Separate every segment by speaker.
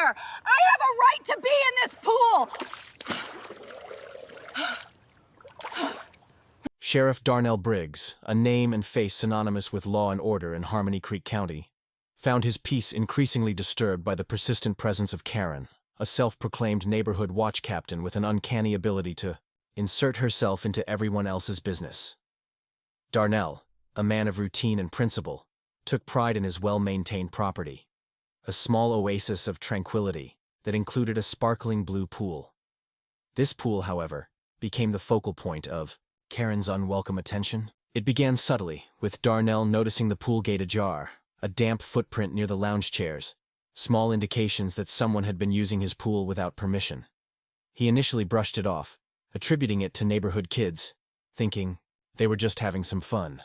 Speaker 1: here! I have a right to be in this pool!
Speaker 2: Sheriff Darnell Briggs, a name and face synonymous with law and order in Harmony Creek County, found his peace increasingly disturbed by the persistent presence of Karen, a self-proclaimed neighborhood watch captain with an uncanny ability to insert herself into everyone else's business. Darnell, a man of routine and principle, took pride in his well-maintained property, a small oasis of tranquility that included a sparkling blue pool. This pool, however, became the focal point of Karen's unwelcome attention. It began subtly, with Darnell noticing the pool gate ajar, a damp footprint near the lounge chairs, small indications that someone had been using his pool without permission. He initially brushed it off, attributing it to neighborhood kids, thinking they were just having some fun.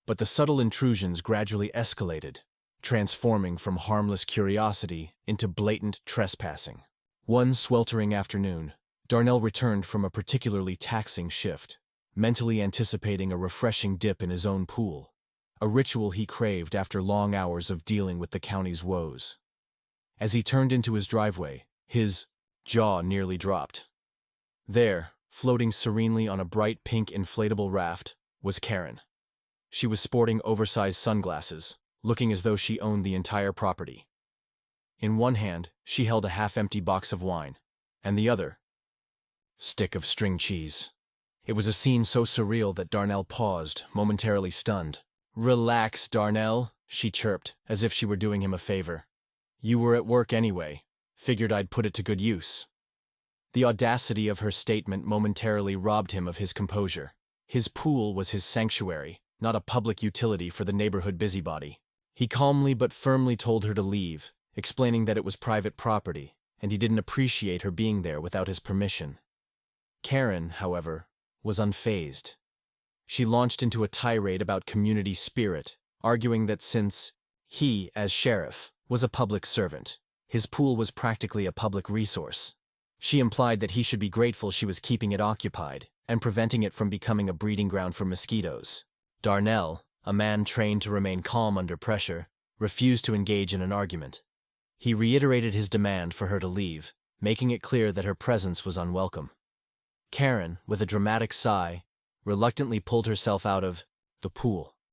Speaker 2: But the subtle intrusions gradually escalated, transforming from harmless curiosity into blatant trespassing. One sweltering afternoon, Darnell returned from a particularly taxing shift, mentally anticipating a refreshing dip in his own pool, a ritual he craved after long hours of dealing with the county's woes. As he turned into his driveway, his jaw nearly dropped. There, floating serenely on a bright pink inflatable raft, was Karen. She was sporting oversized sunglasses, looking as though she owned the entire property. In one hand, she held a half-empty box of wine, and the other, stick of string cheese. It was a scene so surreal that Darnell paused, momentarily stunned. "Relax, Darnell," she chirped, as if she were doing him a favor. "You were at work anyway. Figured I'd put it to good use." The audacity of her statement momentarily robbed him of his composure. His pool was his sanctuary, not a public utility for the neighborhood busybody. He calmly but firmly told her to leave, explaining that it was private property, and he didn't appreciate her being there without his permission. Karen, however, was unfazed. She launched into a tirade about community spirit, arguing that since he, as sheriff, was a public servant, his pool was practically a public resource. She implied that he should be grateful she was keeping it occupied and preventing it from becoming a breeding ground for mosquitoes. Darnell, a man trained to remain calm under pressure, refused to engage in an argument. He reiterated his demand for her to leave, making it clear that her presence was unwelcome. Karen, with a dramatic sigh, reluctantly pulled herself out of the pool.